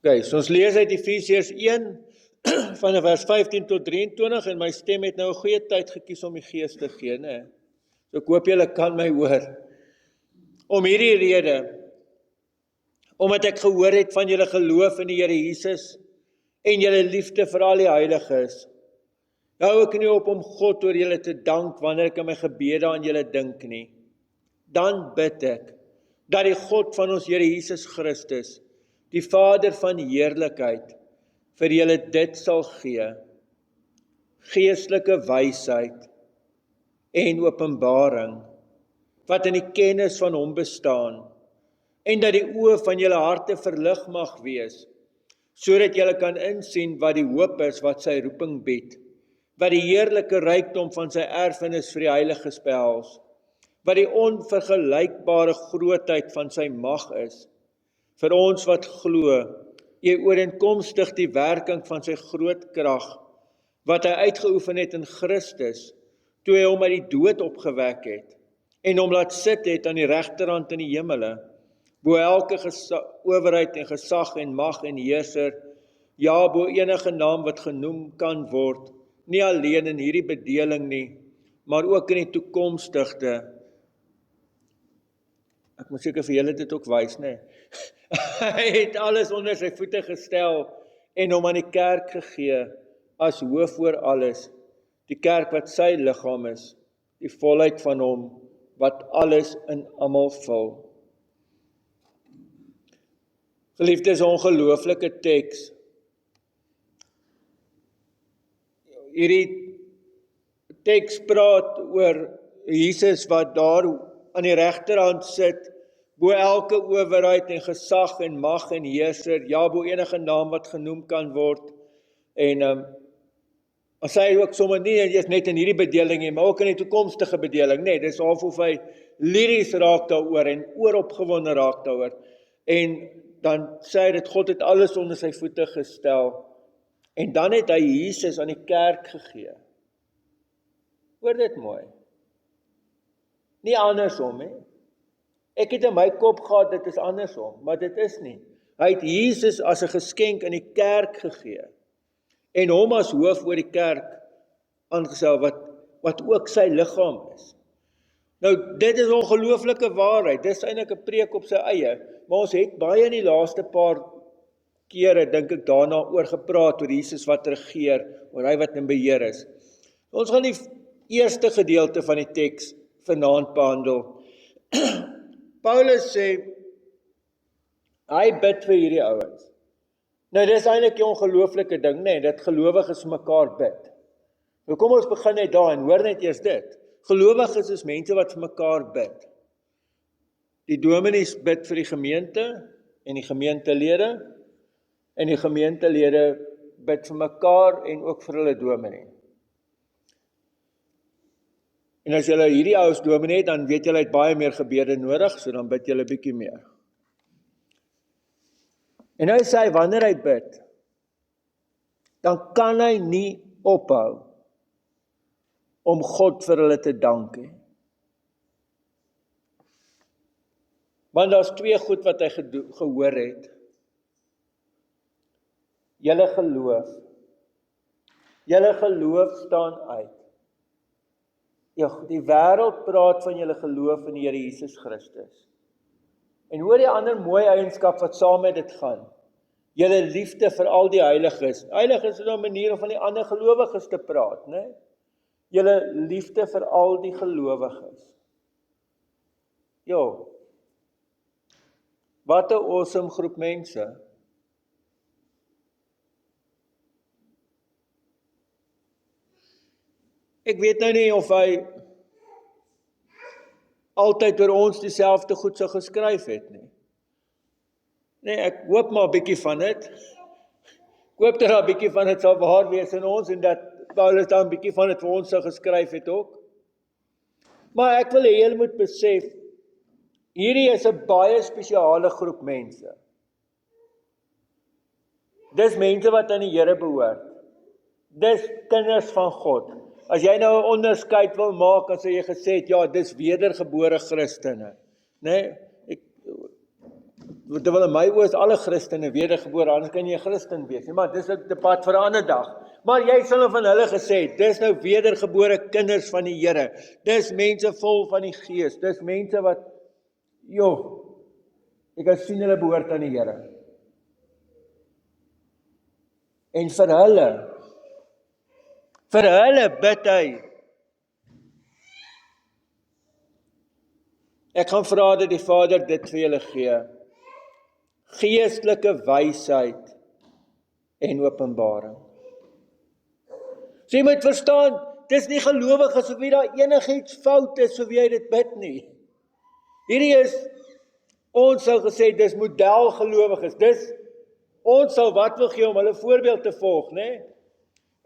Okay, so ons lees uit Efesiërs 1 van vers 15 tot 23 en my stem het nou 'n goeie tyd gekies om die Gees te gee, né? So ek hoop julle kan my hoor. Om hierdie rede, omdat ek gehoor het van julle geloof in die Here Jesus en julle liefde vir al die heiliges, hou ek nie op om God oor julle te dank wanneer ek in my gebede aan julle dink nie. Dan bid ek dat die God van ons Here Jesus Christus, die Vader van heerlikheid, vir julle dit sal gee, geestelike wysheid en openbaring, wat in die kennis van hom bestaan, en dat die oë van julle harte verlig mag wees, sodat julle kan insien wat die hoop is wat sy roeping bied, wat die heerlike rykdom van sy erfenis vir die heiliges behels, wat die onvergelykbare grootheid van sy mag is, vir ons wat glo, ooreenkomstig die werking van sy groot krag, wat hy uitgeoefen het in Christus, toe hy hom uit die dood opgewek het, en hom laat sit het aan die regterhand in die hemele, bo elke owerheid en gesag en mag en heerser, ja, bo enige naam wat genoem kan word, nie alleen in hierdie bedeling nie, maar ook in die toekomstigde. Ek moet seker vir julle dit ook wys, né? Hy het alles onder sy voete gestel en hom aan die kerk gegee as hoof oor alles, die kerk wat sy liggaam is, die volheid van hom wat alles in almal vul. Geliefdes, 'n ongelooflike teks. Hierdie teks praat oor Jesus wat daar aan die regterhand sit, bo elke owerheid en gesag en mag en heerser, ja, bo enige naam wat genoem kan word. En as hy ook sommer nie eers net in hierdie bedeling nie, maar ook in die toekomstige bedeling, nee, dis of hy liries raak daaroor en ooropgewonde raak daaroor. En dan sê hy dat God het alles onder sy voete gestel, en dan het hy Jesus aan die kerk gegee. Hoor dit mooi. Nie andersom, hè? Ek het in my kop gehad, dit is andersom, maar dit is nie. Hy het Jesus as 'n geskenk aan die kerk gegee, en hom as hoof oor die kerk aangestel, wat ook sy liggaam is. Nou, dit is ongelooflike waarheid, dit is eintlik 'n preek op sy eie, maar ons het baie in die laaste paar kere, dink ek, daarna oor gepraat, oor Jesus wat regeer, oor hy wat in beheer is. Ons gaan die eerste gedeelte van die teks vanaand behandel. Paulus sê, hy bid vir hierdie ouens. Nou, dit is eintlik 'n ongelooflike ding, nee, dat gelowiges mekaar bid. Nou kom ons begin net daar en hoor net eers dit. Gelowiges is mense wat vir mekaar bid. Die dominees bid vir die gemeente en die gemeentelede, en die gemeentelede bid vir mekaar en ook vir hulle dominee. En as julle hierdie ouens dominee het, dan weet julle het baie meer gebede nodig, so dan bid julle bietjie meer. En nou sê hy, wanneer hy bid, dan kan hy nie ophou om God vir hulle te dank nie. Want daar's twee goed wat hy gehoor het. Julle geloof staan uit. Ja, die wêreld praat van julle geloof in die Here Jesus Christus. En hoor die ander mooi eienskap wat saam met dit gaan. Julle liefde vir al die heiliges. Heiliges is nou 'n manier om van die ander gelowiges te praat, né? Julle liefde vir al die gelowiges. Jo, wat 'n awesome groep mense. Ek weet nou nie of hy altyd oor ons dieselfde goed sou geskryf het nie. Nee, ek hoop maar 'n bietjie van dit. Ek hoop dat daar 'n bietjie van dit sal waar wees in ons en dat Paulus dan 'n bietjie van dit vir ons sou geskryf het ook. Maar ek wil hê julle moet besef, hierdie is 'n baie spesiale groep mense. Dis mense wat aan die Here behoort. Dis kinders van God. As jy nou 'n onderskeid wil maak, as jy gesê het, ja, dis wedergebore Christene, né? terwyl in my oë is alle Christene wedergebore, anders kan jy 'n Christen wees, maar dis 'n debat vir 'n ander dag. Maar jy sal van hulle gesê, dis nou wedergebore kinders van die Here, dis mense vol van die Gees, dis mense wat, ek kan sien hulle behoort aan die Here. En vir hulle bid hy, ek gaan vra dat die Vader dit vir julle gee, geestelike wysheid en openbaring. So jy moet verstaan, dis nie gelowiges of wie daar enigiets fout is of jy dit bid nie. Hierdie is, ons sou gesê, dis modelgelowiges, ons sal wat wil gee om hulle voorbeeld te volg, né?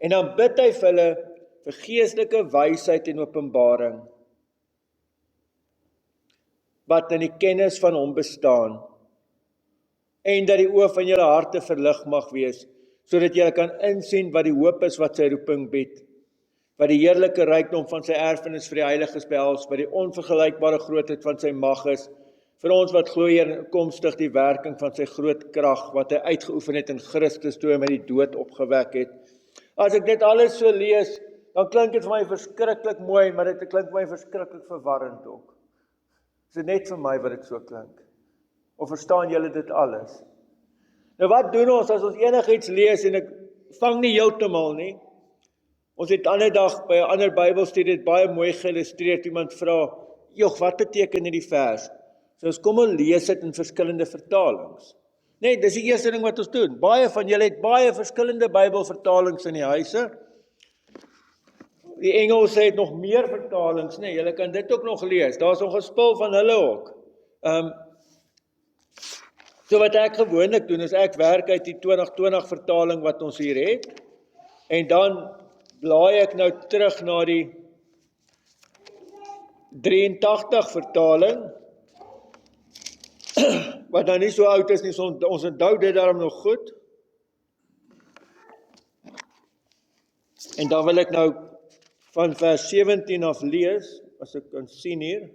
En dan bid hy vir hulle vir geestelike wysheid en openbaring, wat in die kennis van hom bestaan, en dat die oë van julle harte verlig mag wees, sodat julle kan insien wat die hoop is wat sy roeping bied, wat die heerlike rykdom van sy erfenis vir die heiliges behels, wat die onvergelykbare grootheid van sy mag is, vir ons wat glo ooreenkomstig die werking van sy groot krag, wat hy uitgeoefen het in Christus toe hy met die dood opgewek het. As ek dit alles so lees, dan klink dit vir my verskriklik mooi, maar dit klink vir my verskriklik verwarrend ook. Is dit net vir my wat dit so klink? Of verstaan julle dit alles? Nou wat doen ons as ons enigiets lees en ek vang nie heeltemal nie? Ons het ander dag by 'n ander Bybelstudie dit baie mooi geïllustreer, iemand vra, wat beteken hierdie vers? So ons kom en lees dit in verskillende vertalings. Nee, dis die eerste ding wat ons doen. Baie van julle het baie verskillende Bybelvertalings in die huise. Die Engelse het nog meer vertalings, nee, julle kan dit ook nog lees. Daar's nog 'n spul van hulle ook. So wat ek gewoonlik doen, is ek werk uit die 2020 vertaling wat ons hier het, en dan blaai ek nou terug na die 83 vertaling, wat nou nie so oud is nie, so ons onthou dit daarom nog goed. En dan wil ek nou van vers 17 af lees, as ek kan sien hier.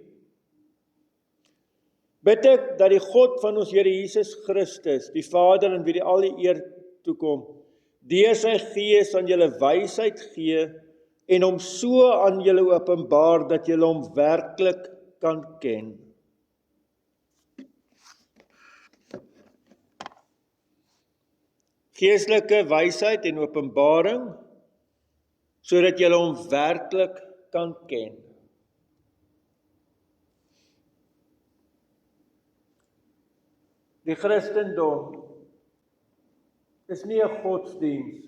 Bid ek dat die God van ons Here Jesus Christus, die Vader en wie die al die eer toekom, deur sy Gees aan julle wysheid gee en hom so aan julle openbaar dat julle hom werklik kan ken. Geestelike wysheid en openbaring, sodat julle hom werklik kan ken. Die Christendom is nie 'n godsdiens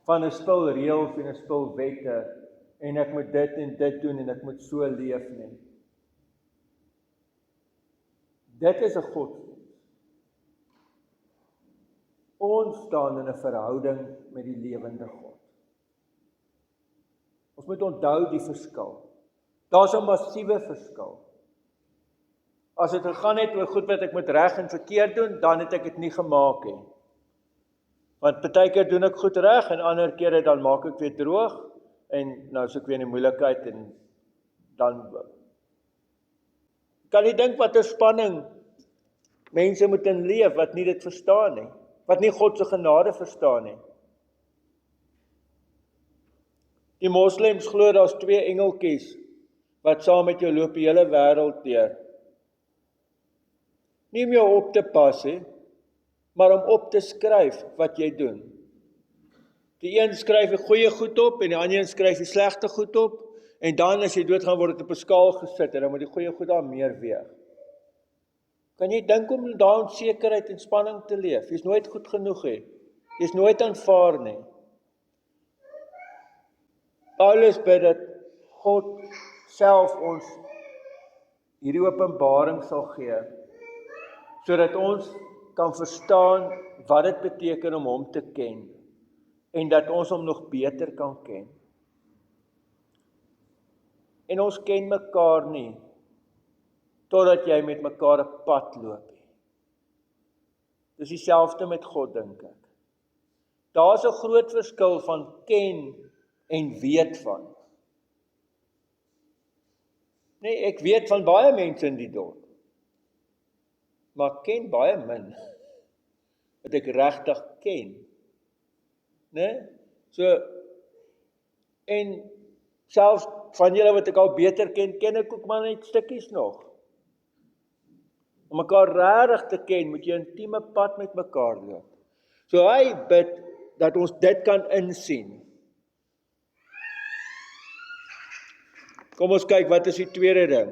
van 'n spul reëls en 'n spul wette, en ek moet dit en dit doen en ek moet so leef nie. Dit is 'n godsdiens. Ons staan in 'n verhouding met die lewende God. Ons moet onthou die verskil. Daar's 'n massiewe verskil. As dit gegaan het oor goed wat ek moet reg en verkeerd doen, dan het ek dit nie gemaak nie. Want partykeer doen ek goed reg en ander kere dan maak ek weer droog en nou is ek weer in die moeilikheid en dan kan jy dink wat 'n spanning mense moet in leef wat nie dit verstaan nie, wat nie God se genade verstaan nie. Die moslems glo daar's 2 engeltjies wat saam met jou loop die hele wêreld deur. Nie om jou op te pas nie, maar om op te skryf wat jy doen. Die een skryf die goeie goed op en die ander een skryf die slegte goed op, en dan as jy doodgaan word dit op 'n skaal gesit en dan moet die goeie goed daar meer weeg. Kan jy dink om daar onsekerheid en spanning te leef? Jy's nooit goed genoeg nie. Jy's nooit aanvaar nie. Paulus bid dat God self ons hierdie openbaring sal gee, sodat ons kan verstaan wat dit beteken om hom te ken, en dat ons hom nog beter kan ken. En ons ken mekaar nie, totdat jy met mekaar 'n pad loop. Dis dieselfde met God, dink ek. Daar's 'n groot verskil van ken en weet van. Nee, ek weet van baie mense in die dorp. maar ek ken baie min, wat ek regtig ken, né? So, en selfs van julle wat ek al beter ken, ken ek ook maar net stukkies nog. Om mekaar regtig te ken, moet jy 'n intieme pad met mekaar loop. So hy bid dat ons dit kan insien. Kom ons kyk, wat is die tweede ding?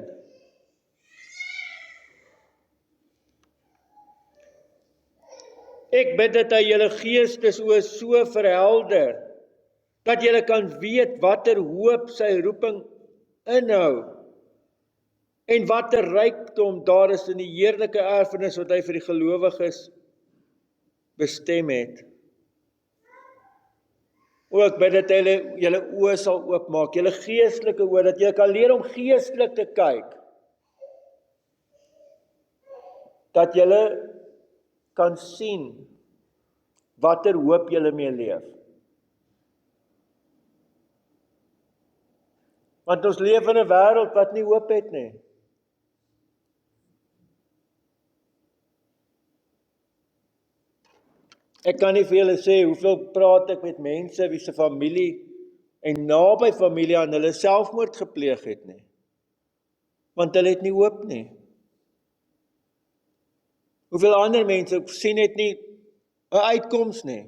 Ek bid dat hy julle geestesoë so verhelder, dat julle kan weet watter hoop sy roeping inhou, en watter rykdom daar is in die heerlike erfenis wat hy vir die gelowiges bestem het. Ook bid dat hy julle oë sal oopmaak, julle geestelike oë, dat julle kan leer om geestelik te kyk. Dat julle kan sien watter hoop julle mee leef. Want ons leef in 'n wêreld wat nie hoop het nie. Ek kan nie vir julle sê hoeveel praat ek met mense wie se familie en naby familie aan hulle selfmoord gepleeg het nie. Want hulle het nie hoop nie. Hoeveel ander mense sien het nie 'n uitkoms nie.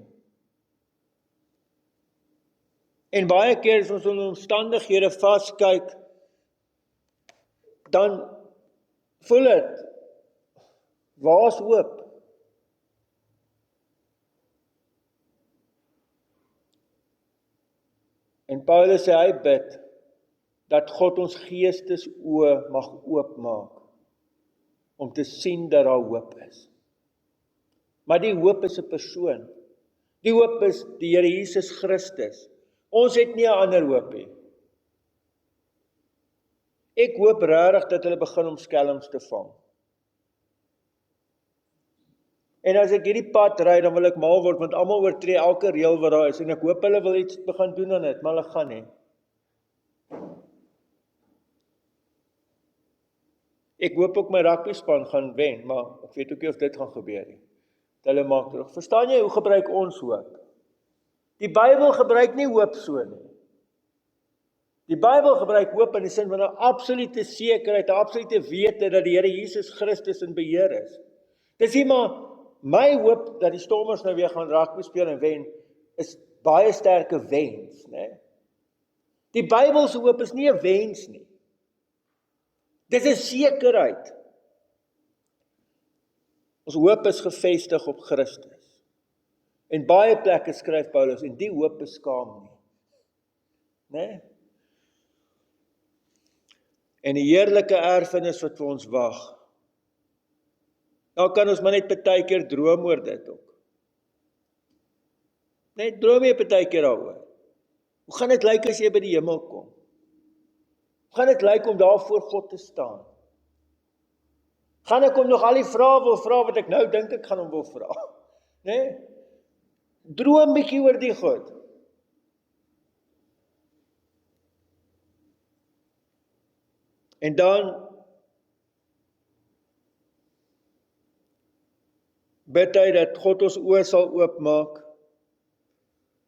En baie keer as ons in omstandighede vaskyk, dan voel dit, waar's hoop? En Paulus sê hy bid, dat God ons geestesoë mag oopmaak, om te sien dat daar hoop is. Maar die hoop is 'n persoon. Die hoop is die Here Jesus Christus. Ons het nie 'n ander hoop nie. Ek hoop regtig dat hulle begin om skelms te vang. En as ek hierdie pad ry, dan wil ek mal word, want almal oortree elke reël wat daar is, en ek hoop hulle wil iets begin doen aan dit, maar hulle gaan nie. Ek hoop ook my rugbyspan gaan wen, maar ek weet ook nie of dit gaan gebeur nie. Hulle maak terug. Verstaan jy hoe gebruik ons hoop? Die Bybel gebruik nie hoop so nie. Die Bybel gebruik hoop in die sin van 'n absolute sekerheid, 'n absolute wete dat die Here Jesus Christus in beheer is. Dis nie maar my hoop dat die Stormers nou weer gaan rugby speel en wen, is baie sterke wens, né? Die Bybelse hoop is nie 'n wens nie. Dis 'n sekerheid. Ons hoop is gefestig op Christus. En baie plekke skryf Paulus, en die hoop beskaam nie. Né? En die heerlike erfenis wat vir ons wag. Nou kan ons maar net partykeer droom oor dit ook. Net droom jy partykeer daaroor. Hoe gaan dit lyk as jy by die hemel kom? Hoe gaan dit lyk om daar voor God te staan? Gaan ek hom nog al die vrae wil vra wat ek nou dink ek gaan hom wil vra? Nee? Droom bietjie oor die God. En dan bid hy dat God ons oë sal oopmaak,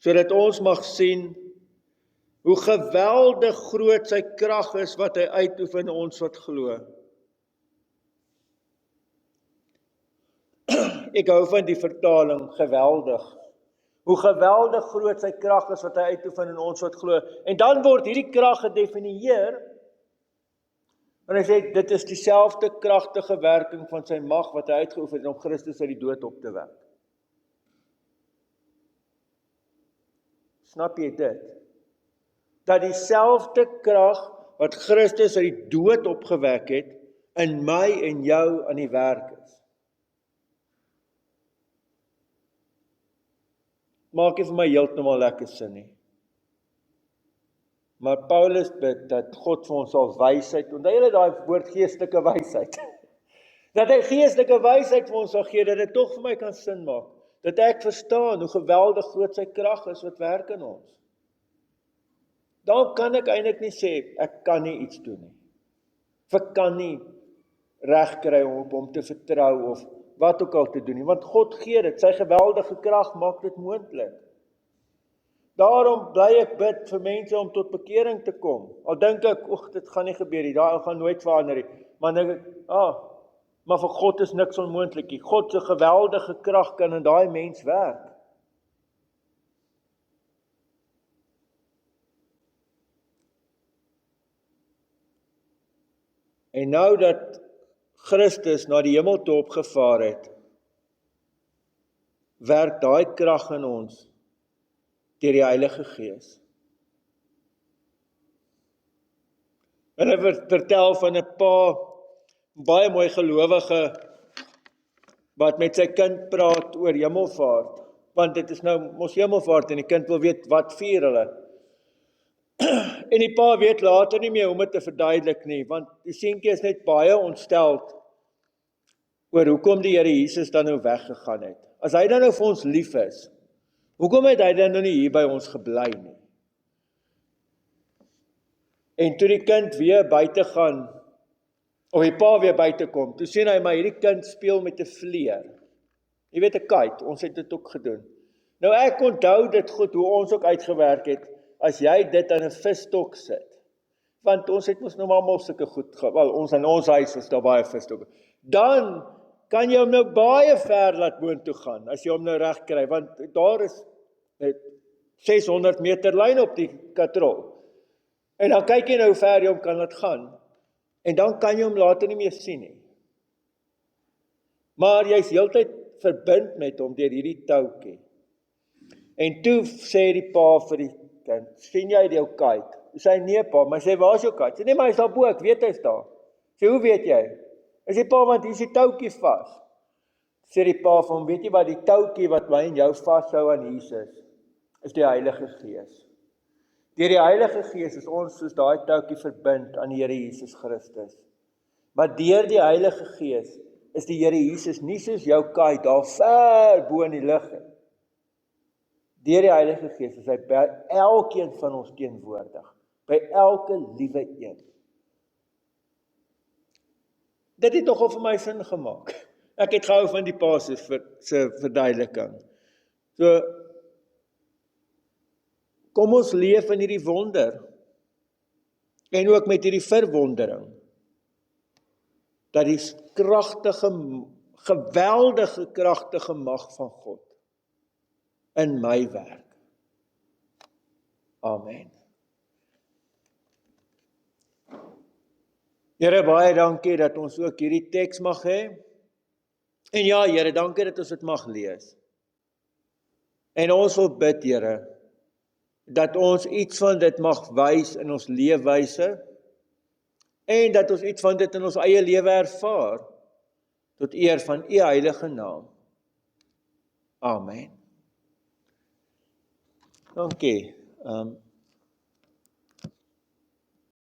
sodat ons mag sien hoe geweldig groot sy krag is wat hy uitoefen in ons wat glo. Ek hou van die vertaling, geweldig. Hoe geweldig groot sy krag is wat hy uitoefen in ons wat glo. En dan word hierdie krag gedefinieer, en hy sê, dit is dieselfde kragtige werking van sy mag wat hy uitgeoefen het om Christus uit die dood op te wek. Snap jy dit? Dat dieselfde krag wat Christus uit die dood opgewek het, in my en jou aan die werk is. Maak nie vir my heeltemal lekker sin nie. Maar Paulus bid dat God vir ons sal wysheid, onthou julle daai woord geestelike wysheid, dat hy geestelike wysheid vir ons sal gee, dat dit tog vir my kan sin maak, dat ek verstaan hoe geweldig groot sy krag is wat werk in ons. Dan kan ek eintlik nie sê, ek kan nie iets doen nie. Ek kan nie reg kry om op hom te vertrou of wat ook al te doen nie, want God gee dit, sy geweldige krag maak dit moontlik. Daarom bly ek bid vir mense om tot bekering te kom. Al dink ek, dit gaan nie gebeur nie, daar gaan nooit verander nie. Maar dink ek, maar vir God is niks onmoontlik nie. God se geweldige krag kan in daai mens werk. En nou dat Christus na die hemel toe opgevaar het, werk daai krag in ons deur die Heilige Gees. En ek vertel van 'n pa, baie mooi gelowige, wat met sy kind praat oor hemelvaart, want dit is nou mos hemelvaart en die kind wil weet wat vier hulle. En die pa weet later nie meer hoe om dit te verduidelik nie, want die seentjie is net baie ontsteld oor hoekom die Here Jesus dan nou weggegaan het. As hy dan nou vir ons lief is, hoekom het hy dan nou nie hier by ons gebly nie? En toe die kind weer buite gaan, of die pa weer buite kom, toe sien hy, maar hierdie kind speel met 'n vleer. Jy weet 'n kite, ons het dit ook gedoen. Nou ek onthou dit goed, hoe ons ook uitgewerk het, as jy dit aan 'n visstok sit. Want ons het mos nou maar sulke goed, wel ons in ons huis is daar baie visstokke. Dan kan jy hom nou baie ver laat boontoe gaan, as jy hom nou reg kry, want daar is 600 meter lyn op die katrol. En dan kyk jy nou hoe ver jy hom kan laat gaan. En dan kan jy hom later nie meer sien nie. Maar jy's heeltyd verbind met hom deur hierdie touwtjie. En toe sê die pa vir die kind, sien jy jou kite? Sê hy, nee pa, maar sê, waar is jou kite? Sê, nee, maar hy's daar bo, ek weet hy's daar. Sê, hoe weet jy? Sê die pa, want hier is die touwtjie vas. Sê die pa van hom, weet jy wat, die touwtjie wat my en jou vashou aan Jesus, is die Heilige Gees. Deur die Heilige Gees is ons soos daai touwtjie verbind aan die Here Jesus Christus. Maar deur die Heilige Gees is die Here Jesus nie soos jou kite daar ver bo in die lug nie. Deur die Heilige Gees is hy by elkeen van ons teenwoordig, by elke liewe een. Dit het nogal vir my sin gemaak. Ek het gehou van die pa se verduideliking. So, kom ons leef in hierdie wonder, en ook met hierdie verwondering, dat die kragtige, geweldige kragtige mag van God in my werk. Amen. Here, baie dankie dat ons ook hierdie teks mag hê. En ja, Here, dankie dat ons dit mag lees. En ons wil bid, Here, dat ons iets van dit mag wys in ons leefwyse, en dat ons iets van dit in ons eie lewe ervaar, tot eer van U heilige naam. Amen. Dankie.